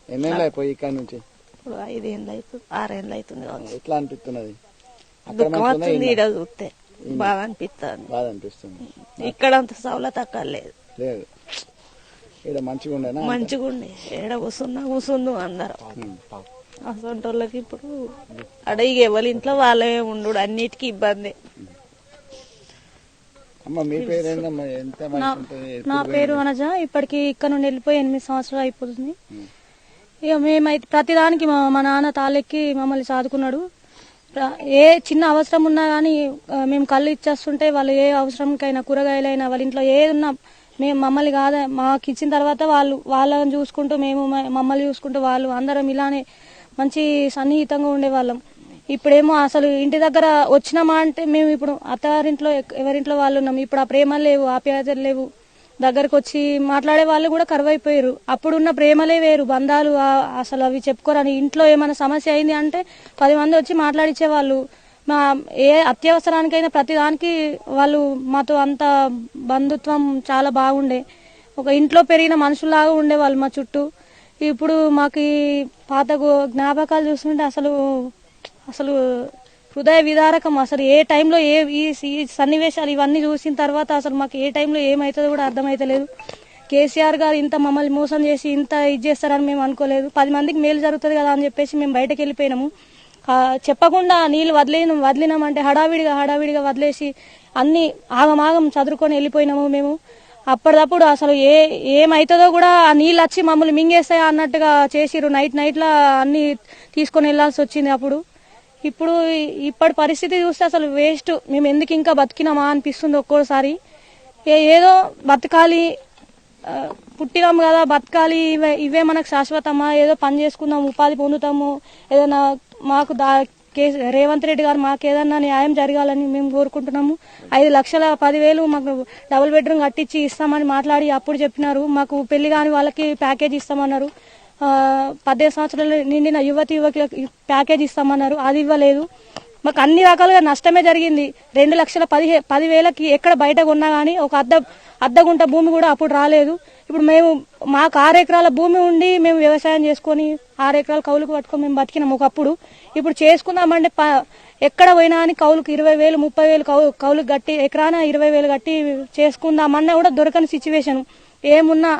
ఎన్నేళ్ళు అయిపోయి ఇక్కడ నుంచి? 5 ఏళ్ళు అవుతుంది, 6 ఏళ్ళు అవుతుంది. ఎట్లా అనిపిస్తున్నది? చూస్తే బాగా అనిపిస్తుంది. ఇక్కడ అంత సౌలత అక్కర్లేదు, లేదు. ఇక్కడ మంచిగా ఉండేనా? మంచిగా ఉండే, ఏడ కూర్చుందు అందరం. అసంటోళ్ళకి ఇప్పుడు అడిగి ఎవరి ఇంట్లో వాళ్ళే ఉండు, అన్నిటికీ ఇబ్బంది. నా పేరు వనజ. ఇప్పటికి ఇక్కడ నుండి వెళ్ళిపోయి 8 సంవత్సరాలు అయిపోతుంది. ఇక మేమైతే ప్రతిదానికి మా నాన్న తాళెక్కి మమ్మల్ని సాదుకున్నాడు. ఏ చిన్న అవసరం ఉన్నా గానీ మేము కళ్ళు ఇచ్చేస్తుంటే వాళ్ళు ఏ అవసరంకైనా, కూరగాయలైనా, వాళ్ళ ఇంట్లో ఏది ఉన్నా మేము మమ్మల్ని కాదా మాకు ఇచ్చిన తర్వాత వాళ్ళని చూసుకుంటూ, మేము మమ్మల్ని చూసుకుంటూ, వాళ్ళు అందరం ఇలానే మంచి సన్నిహితంగా ఉండేవాళ్ళం. ఇప్పుడేమో అసలు ఇంటి దగ్గర వచ్చినామా అంటే మేము ఇప్పుడు అత్తారింట్లో ఎవరింట్లో వాళ్ళు ఉన్నాం. ఇప్పుడు ఆ ప్రేమలు లేవు, ఆప్యాయతలు లేవు. దగ్గరకు వచ్చి మాట్లాడే వాళ్ళు కూడా కరువైపోయారు. అప్పుడున్న ప్రేమలే వేరు, బంధాలు అసలు అవి చెప్పుకోరని. ఇంట్లో ఏమైనా సమస్య అయింది అంటే 10 మంది వచ్చి మాట్లాడిచ్చేవాళ్ళు. మా ఏ అత్యవసరానికైనా ప్రతిదానికి వాళ్ళు మాతో అంత బంధుత్వం చాలా బాగుండే. ఒక ఇంట్లో పెరిగిన మనుషుల్లాగా ఉండేవాళ్ళు మా చుట్టూ. ఇప్పుడు మాకు ఈ పాత జ్ఞాపకాలు చూస్తుంటే అసలు హృదయ విదారకం. అసలు ఏ టైంలో ఈ సన్నివేశాలు ఇవన్నీ చూసిన తర్వాత అసలు మాకు ఏ టైంలో ఏమవుతుందో కూడా అర్థమైతలేదు. కేసీఆర్ గారు ఇంత మమ్మల్ని మోసం చేసి ఇంత ఇది చేస్తారని మేము అనుకోలేదు. 10 మందికి మేలు జరుగుతుంది కదా అని చెప్పేసి మేము బయటకు వెళ్ళిపోయినాము. చెప్పకుండా నీళ్ళు వదిలినామంటే హడావిడిగా వదిలేసి అన్ని ఆగమాగం చదువుకొని వెళ్ళిపోయినాము మేము. అప్పటిదప్పుడు అసలు ఏమైతుందో కూడా ఆ నీళ్ళు వచ్చి మమ్మల్ని మింగేస్తాయా అన్నట్టుగా చేసిరు. నైట్లా అన్ని తీసుకొని వెళ్లాల్సి వచ్చింది. ఇప్పుడు ఇప్పటి పరిస్థితి చూస్తే అసలు వేస్ట్. మేము ఎందుకు ఇంకా బతికినామా అనిపిస్తుంది ఒక్కోసారి. ఏదో బతకాలి, పుట్టినాము కదా బతకాలి, ఇవే మనకు శాశ్వతమా, ఏదో పని చేసుకుందాం, ఉపాధి పొందుతాము, ఏదైనా మాకు రేవంత్ రెడ్డి గారు మాకు ఏదన్నా న్యాయం జరగాలని మేము కోరుకుంటున్నాము. 5,10,000 మాకు డబుల్ బెడ్రూమ్ కట్టించి ఇస్తామని మాట్లాడి అప్పుడు చెప్పినారు. మాకు పెళ్లి కాని వాళ్ళకి ప్యాకేజ్ ఇస్తామన్నారు. 18 సంవత్సరాలు నిండిన యువకులకు ప్యాకేజ్ ఇస్తామన్నారు. అది ఇవ్వలేదు. మాకు అన్ని రకాలుగా నష్టమే జరిగింది. 2,10,000కి ఎక్కడ బయట కొన్నా గానీ ఒక అర్ధగుంట భూమి కూడా అప్పుడు రాలేదు. ఇప్పుడు మాకు 6 ఎకరాల భూమి ఉండి మేము వ్యవసాయం చేసుకుని 6 ఎకరాల కౌలుకు పట్టుకొని మేము బతికినాం ఒకప్పుడు. ఇప్పుడు చేసుకుందామంటే ఎక్కడ పోయినా అని కౌలుకు 20,000, 30,000 కౌలుకు కట్టి ఎకరాన 20,000 కట్టి చేసుకుందామన్నా కూడా దొరకని సిచ్యువేషన్. ఏమున్నా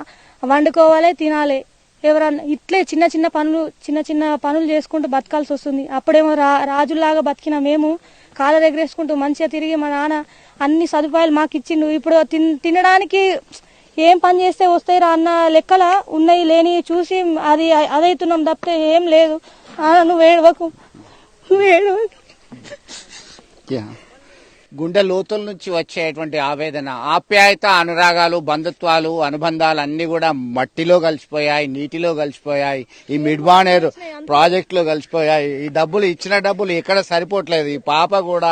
వండుకోవాలి, తినాలి. ఎవరన్నా ఇట్లే చిన్న పనులు చేసుకుంటూ బతకాల్సి వస్తుంది. అప్పుడేమో రాజుల్లాగా బతికిన మేము కాళ్ళ దగ్గర వేసుకుంటూ మంచిగా తిరిగి మా నాన్న అన్ని సదుపాయాలు మాకు ఇచ్చిండు. ఇప్పుడు తినడానికి ఏం పని చేస్తే వస్తాయిరా అన్న లెక్కల ఉన్నాయి లేని చూసి అదైతున్నాం తప్పితే ఏం లేదు. నువ్వు ఏడవకు. గుండె లోతుల నుంచి వచ్చేటువంటి ఆవేదన, ఆప్యాయత, అనురాగాలు, బంధుత్వాలు, అనుబంధాలు అన్ని కూడా మట్టిలో కలిసిపోయాయి, నీటిలో కలిసిపోయాయి, ఈ మిడ్మానేర్ ప్రాజెక్టులో కలిసిపోయాయి. ఈ ఇచ్చిన డబ్బులు ఎక్కడ సరిపోవట్లేదు. ఈ పాప కూడా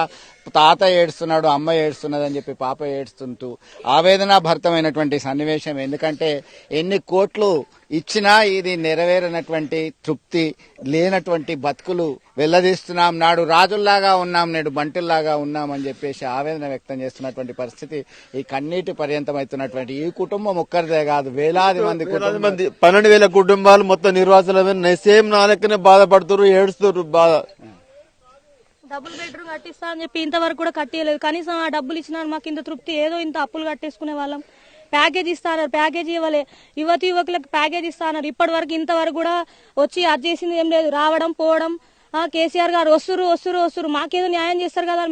తాత ఏడుస్తున్నాడు, అమ్మ ఏడుస్తున్నది అని చెప్పి పాప ఏడుస్తుంటూ ఆవేదన భరితమైనటువంటి సన్నివేశం. ఎందుకంటే ఎన్ని కోట్లు ఇచ్చినా ఇది నెరవేరినటువంటి తృప్తి లేనటువంటి బతుకులు వెల్లదీస్తున్నాం. నాడు రాజుల్లాగా ఉన్నాం, నేడు బంటుల్లాగా ఉన్నాం అని చెప్పేసి ఆవేదన వ్యక్తం చేస్తున్నటువంటి పరిస్థితి. ఈ కన్నీటి పర్యంతమవుతున్నటువంటి ఈ కుటుంబం ఒక్కరిదే కాదు, వేలాది మంది 12,000 కుటుంబాలు మొత్తం నిర్వాసనమే సేమ్ నా లెక్కనే బాధపడుతున్నారు, ఏడుస్తున్నారు. బాధ డబుల్ బెడ్రూమ్ కట్టిస్తా అని చెప్పి ఇంతవరకు కూడా కట్టియలేదు. కనీసం ఆ డబ్బులు ఇచ్చినారు మాకు ఇంత తృప్తి. ఏదో ఇంత అప్పులు కట్టేసుకునే వాళ్ళం. ప్యాకేజ్ ఇస్తాన్నారు, ప్యాకేజ్ ఇవ్వలే. యువకులకు ప్యాకేజ్ ఇస్తాన్నారు. ఇప్పటి వరకు ఇంతవరకు కూడా వచ్చి అది చేసింది ఏం లేదు. రావడం పోవడం. కేసీఆర్ గారు వస్తురు మాకేదో న్యాయం చేస్తారు కదా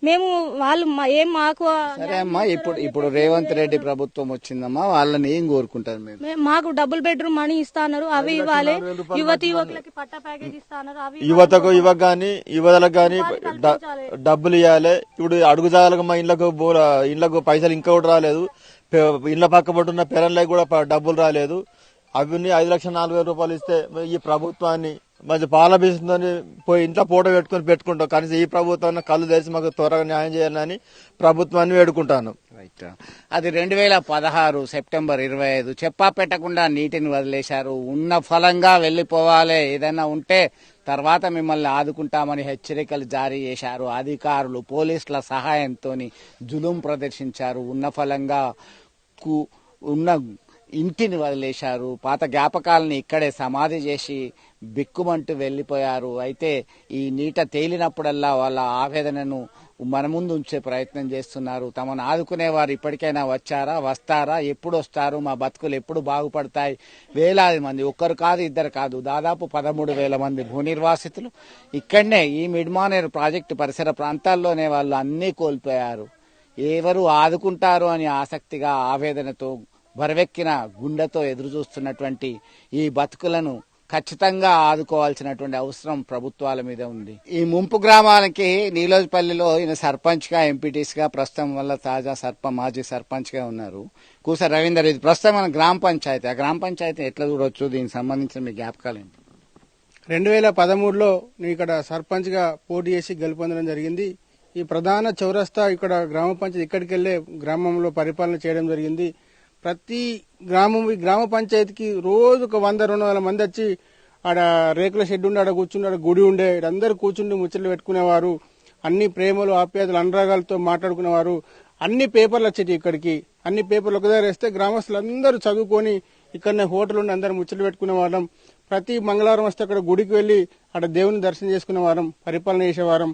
మేము వాళ్ళు ఏం మాకు. సరే అమ్మా, ఇప్పుడు రేవంత్ రెడ్డి ప్రభుత్వం వచ్చిందమ్మా, వాళ్ళని ఏం కోరుకుంటారు మీరు? మాకు డబుల్ బెడ్రూమ్ మనీ ఇస్తాన్నారు, అవి ఇవ్వాలి. యువకులకి పట్టా ప్యాకేజ్ ఇస్తాన్నారు, అవి యువతలకు గాని డబ్బులు ఇవ్వాలి. ఇప్పుడు అడుగుజాలకు మా ఇళ్లకు పైసలు ఇంకా కూడా రాలేదు. ఇళ్ల పక్కబట్టున్న పెరన్లకు కూడా డబ్బులు రాలేదు. అవన్నీ 5,04,000 రూపాయలు ఇస్తే ఈ ప్రభుత్వాన్ని మంచి పాలబీస్తుందని పోయి ఇంట్లో ఫోటో పెట్టుకుంటాం. కనీసం ఈ ప్రభుత్వాన్ని కళ్ళు తెరిచి మాకు త్వరగా న్యాయం చేయాలని ప్రభుత్వాన్ని వేడుకుంటాను. అది 2016 సెప్టెంబర్ 25 చెప్పా పెట్టకుండా నీటిని వదిలేశారు. ఉన్న ఫలంగా వెళ్లిపోవాలి, ఏదైనా ఉంటే తర్వాత మిమ్మల్ని ఆదుకుంటామని హెచ్చరికలు జారీ చేశారు. అధికారులు పోలీసుల సహాయంతో జులుం ప్రదర్శించారు. ఉన్న ఫలంగా ఉన్న ఇంటిని వదిలేశారు. పాత జ్ఞాపకాలని ఇక్కడే సమాధి చేసి బిక్కుమంటూ వెళ్లిపోయారు. అయితే ఈ నీట తేలినప్పుడల్లా వాళ్ళ ఆవేదనను మన ముందు ఉంచే ప్రయత్నం చేస్తున్నారు. తమను ఆదుకునేవారు ఇప్పటికైనా వస్తారా, ఎప్పుడు వస్తారు, మా బతుకులు ఎప్పుడు బాగుపడతాయి? వేలాది మంది, ఒక్కరు కాదు, ఇద్దరు కాదు, దాదాపు 13,000 మంది భూ నిర్వాసితులు ఇక్కడనే ఈ మిడ్మానేర్ ప్రాజెక్టు పరిసర ప్రాంతాల్లోనే వాళ్ళు అన్నీ కోల్పోయారు. ఎవరు ఆదుకుంటారు అని ఆసక్తిగా ఆవేదనతో బరవెక్కిన గుండెతో ఎదురు చూస్తున్నటువంటి ఈ బతుకులను ఖచ్చితంగా ఆదుకోవాల్సినటువంటి అవసరం ప్రభుత్వాల మీద ఉంది. ఈ ముంపు గ్రామానికి నీలోజపల్లిలో ఈయన సర్పంచ్ గా, ఎంపీటీస్ గా, ప్రస్తుతం వల్ల తాజా మాజీ సర్పంచ్ గా ఉన్నారు కూస రవీందర్. ఇది ప్రస్తుతం మన గ్రామ పంచాయతీ. ఆ గ్రామ పంచాయతీ ఎట్లా చూడొచ్చు, దీనికి సంబంధించిన మీ జ్ఞాపకాలు ఏంటి? 2013లో నేను ఇక్కడ సర్పంచ్గా పోటీ చేసి గెలుపొందడం జరిగింది. ఈ ప్రధాన చౌరస్తా ఇక్కడ గ్రామ పంచాయతీ ఇక్కడికి వెళ్లే గ్రామంలో పరిపాలన చేయడం జరిగింది. ప్రతి గ్రామ పంచాయతీకి రోజుకు 100-200 మంది వచ్చి ఆడ రేకుల షెడ్ ఉండి ఆడ కూర్చుండి ఆడ గుడి ఉండే అందరు కూర్చుండి ముచ్చట్లు పెట్టుకునేవారు. అన్ని ప్రేమలు ఆప్యాయతలు అనురాగాలతో మాట్లాడుకునేవారు. అన్ని పేపర్లు వచ్చేటి ఇక్కడికి. అన్ని పేపర్లు ఒక దగ్గర వేస్తే గ్రామస్తులందరూ చదువుకొని ఇక్కడనే హోటల్ ఉండి అందరు ముచ్చట్లు పెట్టుకునే వాళ్ళం. ప్రతి మంగళవారం వస్తే అక్కడ గుడికి వెళ్లి అక్కడ దేవుని దర్శనం చేసుకునే వారం, పరిపాలన చేసేవారం.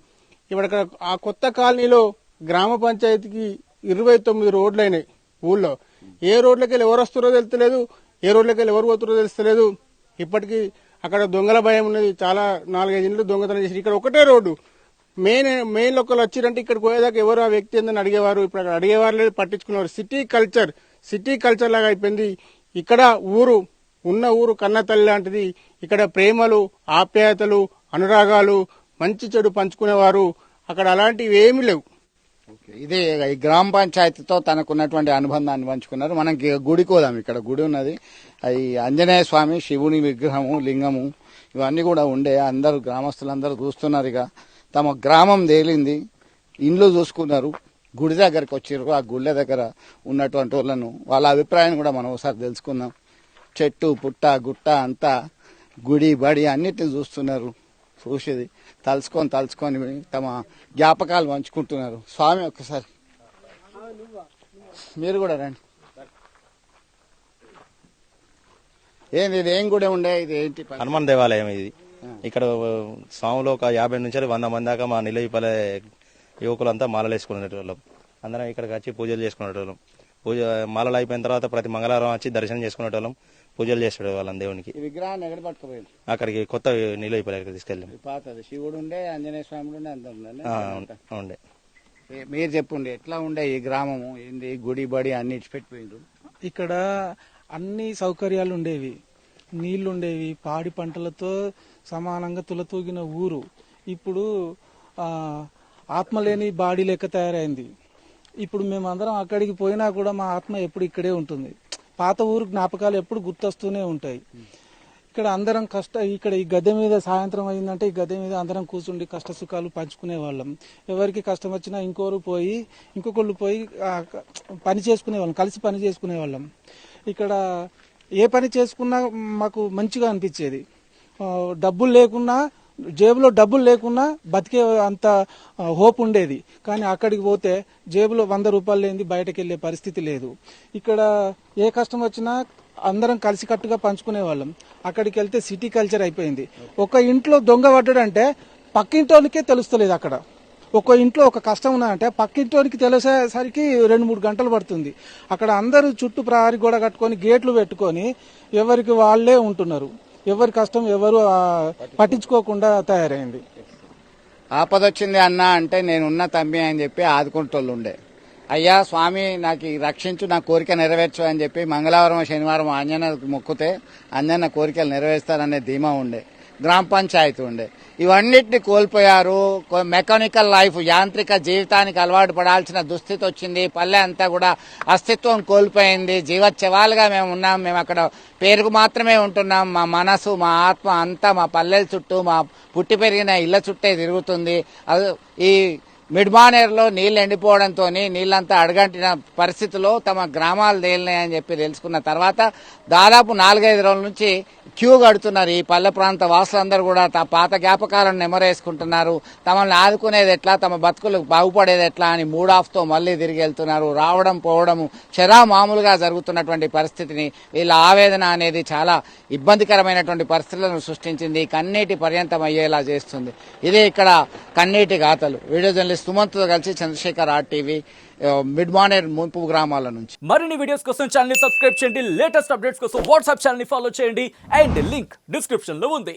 ఇప్పుడు ఆ కొత్త కాలనీలో గ్రామ పంచాయతీకి 29 రోడ్లు అయినాయి. ఊళ్ళో ఏ రోడ్లకి వెళ్ళి ఎవరు వస్తారో తెలుస్తలేదు, ఏ రోడ్లకి వెళ్ళి ఎవరు పోతారో తెలుస్తలేదు. ఇప్పటికీ అక్కడ దొంగల భయం ఉన్నది. చాలా 4-5 ఇండ్లు దొంగతనం చేసి ఇక్కడ ఒకటే రోడ్డు మెయిన్ ఒకళ్ళు వచ్చిరంటే ఇక్కడికి పోయేదాకా ఎవరు ఆ వ్యక్తి ఏందని అడిగేవారు. ఇప్పుడు అక్కడ అడిగేవారు లేదు, పట్టించుకునేవారు. సిటీ కల్చర్ లాగా అయిపోయింది. ఇక్కడ ఊరు కన్న తల్లి లాంటిది. ఇక్కడ ప్రేమలు, ఆప్యాయతలు, అనురాగాలు, మంచి చెడు పంచుకునేవారు. అక్కడ అలాంటివి ఏమీ లేవు. ఇది ఈ గ్రామ పంచాయతీతో తనకున్నటువంటి అనుబంధాన్ని పంచుకున్నారు. మనం గుడికి పోదాం. ఇక్కడ గుడి ఉన్నది. అది ఆంజనేయ స్వామి, శివుని విగ్రహము, లింగము ఇవన్నీ కూడా ఉండే అందరూ గ్రామస్తులందరూ చూస్తున్నారు. ఇక తమ గ్రామం తేలింది, ఇండ్లు చూసుకున్నారు, గుడి దగ్గరకు వచ్చారు. ఆ గుళ్ళ దగ్గర ఉన్నటువంటి వాళ్ళను వాళ్ళ అభిప్రాయాన్ని కూడా మనం ఒకసారి తెలుసుకుందాం. చెట్టు పుట్ట గుట్ట అంతా గుడి బడి అన్నిటిని చూస్తున్నారు. చూసేది తలుచుకొని తమ జ్ఞాపకాలు పంచుకుంటున్నారు. స్వామి ఒక్కసారి మీరు కూడా రండి. ఏంది ఇది? ఏం కూడా ఉండే? ఇది ఏంటి? హనుమాన్ దేవాలయం ఇది. ఇక్కడ స్వాములు ఒక 50 నుంచి 100 మంది దాకా మా నిలయపల్లె యువకులంతా మాలలు వేసుకునేటోళ్ళం. అందరం ఇక్కడికి వచ్చి పూజలు చేసుకునేటోళ్ళం. మాలలు అయిపోయిన తర్వాత ప్రతి మంగళవారం వచ్చి దర్శనం చేసుకునేటోళ్ళం, పూజలు చేసేట వాళ్ళం దేవునికి. విగ్రహాన్ని ఎక్కడ పట్టుకుపోయింది? అక్కడికి కొత్త నిలయపల్లెకి తీసుకెళ్ళాం. పాతది శివుడు ఉండే, ఆంజనేయ స్వామి ఉండే, అంత ఉండే. మీరు చెప్పుండే ఎట్లా ఉండే ఈ గ్రామము? ఏంది గుడి బడి అన్ని పెట్టిపోయిండ్రు? ఇక్కడ అన్ని సౌకర్యాలు ఉండేవి, నీళ్లు ఉండేవి, పాడి పంటలతో సమానంగా తులతూగిన ఊరు ఇప్పుడు ఆత్మలేని బాడీ లెక్క తయారైంది. ఇప్పుడు మేమందరం అక్కడికి పోయినా కూడా మా ఆత్మ ఎప్పుడు ఇక్కడే ఉంటుంది. పాత ఊరు జ్ఞాపకాలు ఎప్పుడు గుర్తొస్తూనే ఉంటాయి. ఇక్కడ అందరం ఇక్కడ ఈ గద్దె మీద సాయంత్రం అయిందంటే ఈ గద్దె మీద అందరం కూర్చుండి కష్ట సుఖాలు పంచుకునే వాళ్ళం. ఎవరికి కష్టం వచ్చినా ఇంకొకళ్ళు పోయి పని చేసుకునే వాళ్ళం, కలిసి పని చేసుకునే వాళ్ళం. ఇక్కడ ఏ పని చేసుకున్నా మాకు మంచిగా అనిపించేది. డబ్బులు లేకున్నా, జేబులో డబ్బులు లేకున్నా బతికే అంత హోప్ ఉండేది. కానీ అక్కడికి పోతే జేబులో 100 రూపాయలు లేనిది బయటకు వెళ్లే పరిస్థితి లేదు. ఇక్కడ ఏ కష్టం వచ్చినా అందరం కలిసికట్టుగా పంచుకునే వాళ్ళం. అక్కడికి వెళ్తే సిటీ కల్చర్ అయిపోయింది. ఒక ఇంట్లో దొంగ పడ్డాడంటే పక్కింటోనికే తెలుస్తలేదు. అక్కడ ఒక ఇంట్లో ఒక కష్టం ఉన్నదంటే పక్కింటోనికి తెలిసేసరికి 2-3 గంటలు పడుతుంది. అక్కడ అందరూ చుట్టూ ప్రహరీ గోడ కట్టుకొని గేట్లు పెట్టుకొని ఎవరికి వాళ్లే ఉంటున్నారు. ఎవరి కష్టం ఎవరు పట్టించుకోకుండా తయారైంది. ఆపదొచ్చింది అన్న అంటే నేనున్న తమ్మి అని చెప్పి ఆదుకుంటోళ్ళు ఉండే. అయ్యా స్వామి నాకు రక్షించు, నా కోరిక నెరవేర్చు అని చెప్పి మంగళవారం శనివారం ఆంజనేయులకు మొక్కుతే ఆంజనేయ కోరికలు నెరవేరుస్తారనే ధీమా ఉండే. గ్రామ పంచాయతీ ఉండే. ఇవన్నిటిని కోల్పోయారు. మెకానికల్ లైఫ్, యాంత్రిక జీవితానికి అలవాటు పడాల్సిన దుస్థితి వచ్చింది. పల్లె అంతా కూడా అస్తిత్వం కోల్పోయింది. జీవోత్సవాలుగా మేము ఉన్నాం. మేము అక్కడ పేరుకు మాత్రమే ఉంటున్నాం. మా మనసు, మా ఆత్మ అంతా మా పల్లెల చుట్టూ, మా పుట్టి పెరిగిన ఇళ్ల చుట్టే తిరుగుతుంది. ఈ మిడ్మానేరులో నీళ్లు ఎండిపోవడంతో నీళ్లంతా అడగంటిన పరిస్థితిలో తమ గ్రామాలు తేలినాయని చెప్పి తెలుసుకున్న తర్వాత దాదాపు 4-5 రోజుల నుంచి క్యూ కడుతున్నారు. ఈ పల్లె ప్రాంత వాసులందరూ కూడా పాత జ్ఞాపకాలను నెమరేసుకుంటున్నారు. తమల్ని ఆదుకునేది ఎట్లా, తమ బతుకులు బాగుపడేది ఎట్లా అని మూడాఫ్తో మళ్లీ తిరిగి వెళ్తున్నారు. రావడం పోవడము మామూలుగా జరుగుతున్నటువంటి పరిస్థితిని, వీళ్ళ ఆవేదన అనేది చాలా ఇబ్బందికరమైనటువంటి పరిస్థితులను సృష్టించింది. కన్నీటి పర్యంతం అయ్యేలా చేస్తుంది. ఇదే ఇక్కడ కన్నీటి గాథలు. వీడియో జర్నలిస్ట్ సుమంత్తో కలిసి చంద్రశేఖర్, RTV, మిడ్మానేర్ ముంపు గ్రామాల నుంచి. మరిన్ని వీడియోస్ కోసం ఛానల్ ని సబ్స్క్రైబ్ చేయండి. లేటెస్ట్ అప్డేట్స్ కోసం వాట్సాప్ ఛానల్ ని ఫాలో చేయండి. అండ్ లింక్ డిస్క్రిప్షన్ లో ఉంది.